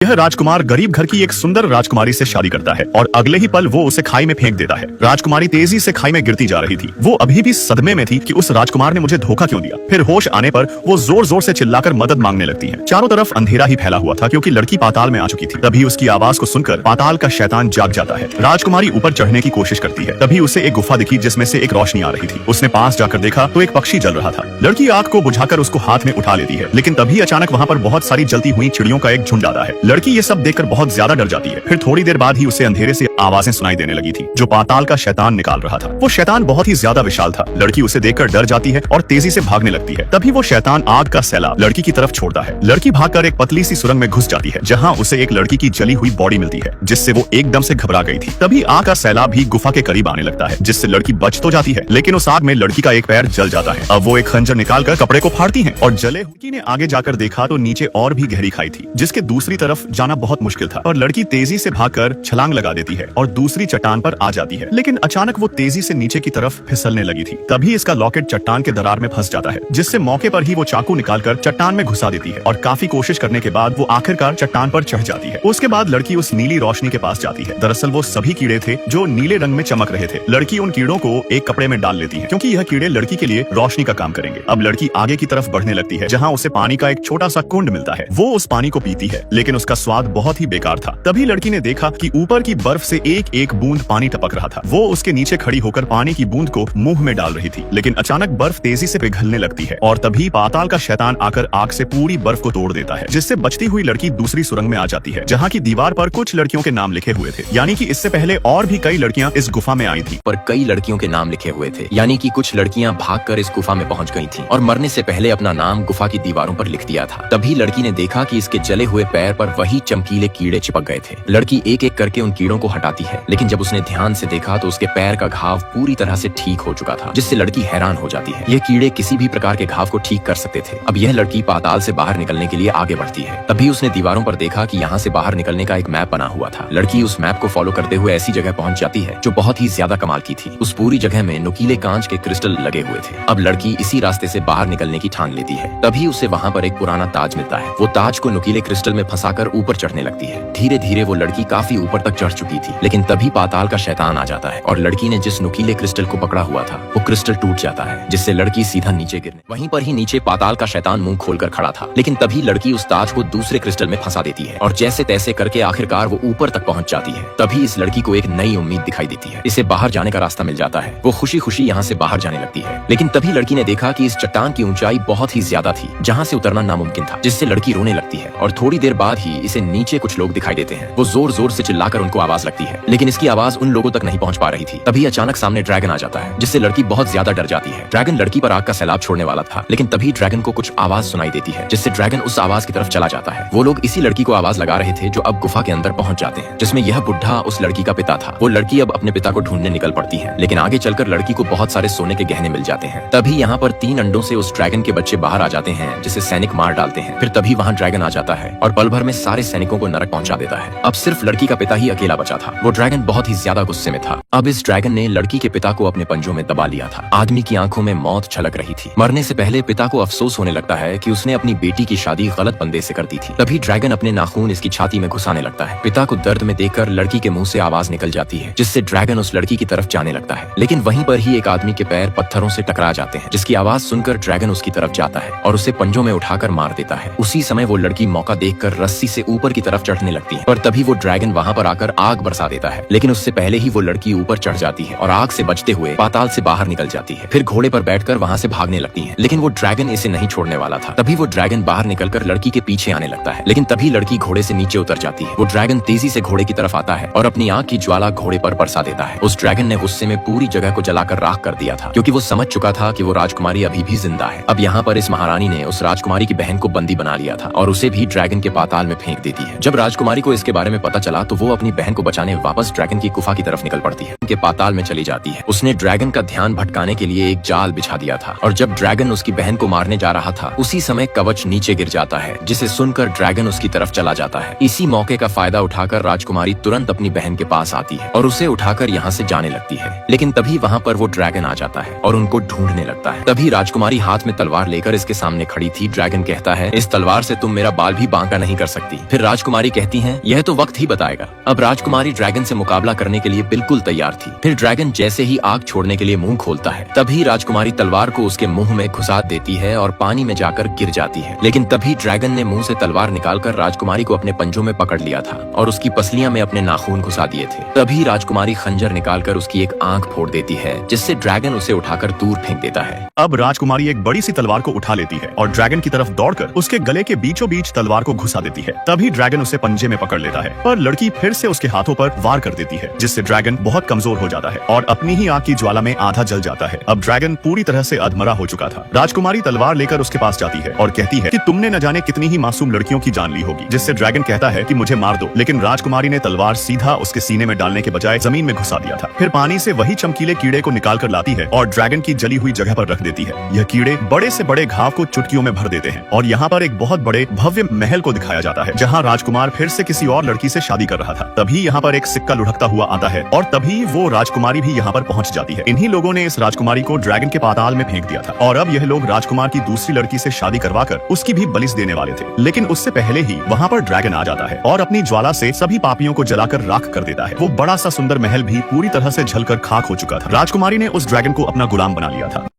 यह राजकुमार गरीब घर की एक सुंदर राजकुमारी से शादी करता है और अगले ही पल वो उसे खाई में फेंक देता है। राजकुमारी तेजी से खाई में गिरती जा रही थी। वो अभी भी सदमे में थी कि उस राजकुमार ने मुझे धोखा क्यों दिया। फिर होश आने पर वो जोर जोर से चिल्लाकर मदद मांगने लगती है। चारों तरफ अंधेरा ही फैला हुआ था क्योंकि लड़की पाताल में आ चुकी थी। तभी उसकी आवाज को सुनकर पाताल का शैतान जाग जाता है। राजकुमारी ऊपर चढ़ने की कोशिश करती है। तभी उसे एक गुफा दिखी जिसमें से एक रोशनी आ रही थी। उसने पास जाकर देखा तो एक पक्षी जल रहा था। लड़की आग को बुझाकर उसको हाथ में उठा लेती है, लेकिन तभी अचानक वहाँ पर बहुत सारी जलती हुई चिड़ियों का एक झुंड आता है। लड़की ये सब देखकर बहुत ज्यादा डर जाती है। फिर थोड़ी देर बाद ही उसे अंधेरे से आवाजें सुनाई देने लगी थी जो पाताल का शैतान निकाल रहा था। वो शैतान बहुत ही ज्यादा विशाल था। लड़की उसे देखकर डर जाती है और तेजी से भागने लगती है। तभी वो शैतान आग का सैलाब लड़की की तरफ छोड़ता है। लड़की भागकर एक पतली सी सुरंग में घुस जाती है जहाँ उसे एक लड़की की जली हुई बॉडी मिलती है जिससे वो एकदम से घबरा गई थी। तभी आग का सैलाब भी गुफा के करीब आने लगता है जिससे लड़की बच तो जाती है, लेकिन उस आग में लड़की का एक पैर जल जाता है। अब वो एक खंजर निकालकर कपड़े को फाड़ती है और जले लड़की ने आगे जाकर देखा तो नीचे और भी गहरी खाई थी जिसके दूसरी तरफ जाना बहुत मुश्किल था और लड़की तेजी से भागकर छलांग लगा देती है और दूसरी चट्टान पर आ जाती है। लेकिन अचानक वो तेजी से नीचे की तरफ फिसलने लगी थी। तभी इसका लॉकेट चट्टान के दरार में फंस जाता है जिससे मौके पर ही वो चाकू निकालकर चट्टान में घुसा देती है और काफी कोशिश करने के बाद वो आखिरकार चट्टान पर चढ़ जाती है। उसके बाद लड़की उस नीली रोशनी के पास जाती है। दरअसल वो सभी कीड़े थे जो नीले रंग में चमक रहे थे। लड़की उन कीड़ों को एक कपड़े में डाल लेती है क्योंकि यह कीड़े लड़की के लिए रोशनी का काम करेंगे। अब लड़की आगे की तरफ बढ़ने लगती है जहाँ उसे पानी का एक छोटा सा कुंड मिलता है। वो उस पानी को पीती है लेकिन उसका स्वाद बहुत ही बेकार था। तभी लड़की ने देखा कि ऊपर की बर्फ से एक एक बूंद पानी टपक रहा था। वो उसके नीचे खड़ी होकर पानी की बूंद को मुंह में डाल रही थी, लेकिन अचानक बर्फ तेजी से पिघलने लगती है और तभी पाताल का शैतान आकर आग से पूरी बर्फ को तोड़ देता है जिससे बचती हुई लड़की दूसरी सुरंग में आ जाती है जहाँ की दीवार पर कुछ लड़कियों के नाम लिखे हुए थे। यानी कि इससे पहले और भी कई लड़कियां इस गुफा में आई थी, पर कई लड़कियों के नाम लिखे हुए थे। यानी कि कुछ लड़कियां भागकर इस गुफा में पहुंच गई थीं और मरने से पहले अपना नाम गुफा की दीवारों पर लिख दिया था। तभी लड़की ने देखा कि इसके जले हुए पैर पर वही चमकीले कीड़े चिपक गए थे। लड़की एक एक करके उन कीड़ों को हटाती है, लेकिन जब उसने ध्यान से देखा तो उसके पैर का घाव पूरी तरह से ठीक हो चुका था, जिससे लड़की हैरान हो जाती है। ये कीड़े किसी भी प्रकार के घाव को ठीक कर सकते थे। अब यह लड़की पाताल से बाहर निकलने के लिए आगे बढ़ती है। तभी उसने दीवारों पर देखा कि यहाँ से बाहर निकलने का एक मैप बना हुआ था। लड़की उस मैप को फॉलो करते हुए ऐसी जगह पहुंच जाती है जो बहुत ही ज्यादा कमाल की थी। उस पूरी जगह में नुकीले कांच के क्रिस्टल लगे हुए थे। अब लड़की इसी रास्ते से बाहर निकलने की ठान लेती है। तभी उसे वहाँ पर एक पुराना ताज मिलता है। वो ताज को नुकीले क्रिस्टल में फंसाकर ऊपर चढ़ने लगती है। धीरे धीरे वो लड़की काफी ऊपर तक चढ़ चुकी थी, लेकिन तभी पाताल का शैतान आ जाता है और लड़की ने जिस नुकीले क्रिस्टल को पकड़ा हुआ था वो क्रिस्टल टूट जाता है, जिससे लड़की सीधा नीचे गिरने। वहीं पर ही नीचे पाताल का शैतान मुंह खोलकर खड़ा था, लेकिन तभी लड़की उस ताज को दूसरे क्रिस्टल में फंसा देती है और जैसे तैसे करके आखिरकार वो ऊपर तक पहुंच जाती है। तभी इस लड़की को एक नई उम्मीद दिखाई देती है। इसे बाहर जाने का रास्ता मिल जाता है। वो खुशी खुशी यहाँ से बाहर जाने लगती है, लेकिन तभी लड़की ने देखा कि इस चट्टान की ऊंचाई बहुत ही ज्यादा थी जहाँ से उतरना नामुमकिन था, जिससे लड़की रोने लगती है और थोड़ी देर बाद ही इसे नीचे कुछ लोग दिखाई देते हैं। वो जोर जोर से चिल्लाकर उनको आवाज लगती है, लेकिन इसकी आवाज उन लोगों तक नहीं पहुंच पा रही थी। तभी अचानक सामने ड्रैगन आ जाता है, जिससे लड़की बहुत ज्यादा डर जाती है। ड्रैगन लड़की पर आग का सैलाब छोड़ने वाला था, लेकिन तभी ड्रैगन को कुछ आवाज सुनाई देती है, जिससे ड्रैगन उस आवाज की तरफ चला जाता है। वो लोग इसी लड़की को आवाज लगा रहे थे जो अब गुफा के अंदर पहुंच जाते हैं, जिसमें यह बुढ़ा उस लड़की का पिता था। वो लड़की अब अपने पिता को ढूंढने निकल पड़ती है, लेकिन आगे चलकर लड़की को बहुत सारे सोने के गहने मिल जाते हैं। तभी यहाँ पर 3 अंडों से उस ड्रैगन के बच्चे बाहर आ जाते हैं, जिसे सैनिक मार डालते हैं। फिर तभी वहाँ ड्रैगन आ जाता है और पल भर में सारे सैनिकों को नरक पहुंचा देता है। अब सिर्फ लड़की का पिता ही अकेला बचा था। वो ड्रैगन बहुत ही ज्यादा गुस्से में था। अब इस ड्रैगन ने लड़की के पिता को अपने पंजों में दबा लिया था। आदमी की आंखों में मौत छलक रही थी। मरने से पहले पिता को अफसोस होने लगता है कि उसने अपनी बेटी की शादी गलत बंदे से कर दी थी। तभी ड्रैगन अपने नाखून इसकी छाती में घुसाने लगता है। पिता को दर्द में देखकर लड़की के मुंह से आवाज निकल जाती है, जिससे ड्रैगन उस लड़की की तरफ जाने लगता है। लेकिन वहीं पर ही एक आदमी के पैर पत्थरों से टकरा जाते हैं, जिसकी आवाज सुनकर ड्रैगन उसकी तरफ जाता है और उसे पंजों में उठाकर मार देता है। उसी समय वो लड़की मौका देखकर रस्सी से ऊपर की तरफ चढ़ने लगती है, पर तभी वो ड्रैगन वहाँ पर आकर आग बरसा देता है। लेकिन उससे पहले ही वो लड़की ऊपर चढ़ जाती है और आग से बचते हुए पाताल से बाहर निकल जाती है। फिर घोड़े पर बैठकर वहाँ से भागने लगती है, लेकिन वो ड्रैगन इसे नहीं छोड़ने वाला था। तभी वो ड्रैगन बाहर निकलकर लड़की के पीछे आने लगता है, लेकिन तभी लड़की घोड़े से नीचे उतर जाती है। वो ड्रैगन तेजी से घोड़े की तरफ आता है और अपनी आग की ज्वाला घोड़े पर बरसा देता है। उस ड्रैगन ने गुस्से में पूरी जगह को जलाकर राख कर दिया था, क्योंकि वो समझ चुका था कि वो राजकुमारी अभी भी जिंदा है। अब यहाँ पर इस महारानी ने उस राजकुमारी की बहन को बंदी बना लिया था और उसे भी ड्रैगन के पाताल में फेंक देती है। जब राजकुमारी को इसके बारे में पता चला तो वो अपनी बहन को बचाने वापस ड्रैगन की गुफा की तरफ निकल पड़ती है, उनके पाताल में चली जाती है। उसने ड्रैगन का ध्यान भटकाने के लिए एक जाल बिछा दिया था और जब ड्रैगन उसकी बहन को मारने जा रहा था उसी समय कवच नीचे गिर जाता है, जिसे सुनकर ड्रैगन उसकी तरफ चला जाता है। इसी मौके का फायदा उठाकर राजकुमारी तुरंत अपनी बहन के पास आती है और उसे उठाकर यहाँ से जाने लगती है, लेकिन तभी वहाँ पर वो ड्रैगन आ जाता है और उनको ढूंढने लगता है। तभी राजकुमारी हाथ में तलवार लेकर इसके सामने खड़ी थी। ड्रैगन कहता है, इस तलवार से तुम मेरा बाल भी बांका नहीं कर सकती। पाती। फिर राजकुमारी कहती हैं, यह तो वक्त ही बताएगा। अब राजकुमारी ड्रैगन से मुकाबला करने के लिए बिल्कुल तैयार थी। फिर ड्रैगन जैसे ही आग छोड़ने के लिए मुंह खोलता है, तभी राजकुमारी तलवार को उसके मुंह में घुसा देती है और पानी में जाकर गिर जाती है। लेकिन तभी ड्रैगन ने मुंह से तलवार निकालकर राजकुमारी को अपने पंजों में पकड़ लिया था और उसकी पसलियां में अपने नाखून घुसा दिए थे। तभी राजकुमारी खंजर निकालकर उसकी एक आंख फोड़ देती है, जिससे ड्रैगन उसे उठाकर दूर फेंक देता है। अब राजकुमारी एक बड़ी सी तलवार को उठा लेती है और ड्रैगन की तरफ दौड़कर उसके गले के बीचों बीच तलवार को घुसा देती है। तभी ड्रैगन उसे पंजे में पकड़ लेता है, पर लड़की फिर से उसके हाथों पर वार कर देती है, जिससे ड्रैगन बहुत कमजोर हो जाता है और अपनी ही आग की ज्वाला में आधा जल जाता है। अब ड्रैगन पूरी तरह से अधमरा हो चुका था। राजकुमारी तलवार लेकर उसके पास जाती है और कहती है कि तुमने न जाने कितनी ही मासूम लड़कियों की जान ली होगी, जिससे ड्रैगन कहता है कि मुझे मार दो। लेकिन राजकुमारी ने तलवार सीधा उसके सीने में डालने के बजाय जमीन में घुसा दिया था। फिर पानी से वही चमकीले कीड़े को निकाल कर लाती है और ड्रैगन की जली हुई जगह पर रख देती है। यह कीड़े बड़े से बड़े घाव को चुटकियों में भर देते हैं और यहाँ पर एक बहुत बड़े भव्य महल को दिखाया जाता है, जहाँ राजकुमार फिर से किसी और लड़की से शादी कर रहा था। तभी यहाँ पर एक सिक्का लुढ़कता हुआ आता है और तभी वो राजकुमारी भी यहाँ पर पहुंच जाती है। इन्हीं लोगों ने इस राजकुमारी को ड्रैगन के पाताल में फेंक दिया था और अब यह लोग राजकुमार की दूसरी लड़की से शादी करवाकर उसकी भी बलिस देने वाले थे। लेकिन उससे पहले ही वहाँ पर ड्रैगन आ जाता है और अपनी ज्वाला से सभी पापियों को जलाकर राख कर देता है। वो बड़ा सा सुंदर महल भी पूरी तरह से जलकर खाक हो चुका था। राजकुमारी ने उस ड्रैगन को अपना गुलाम बना लिया था।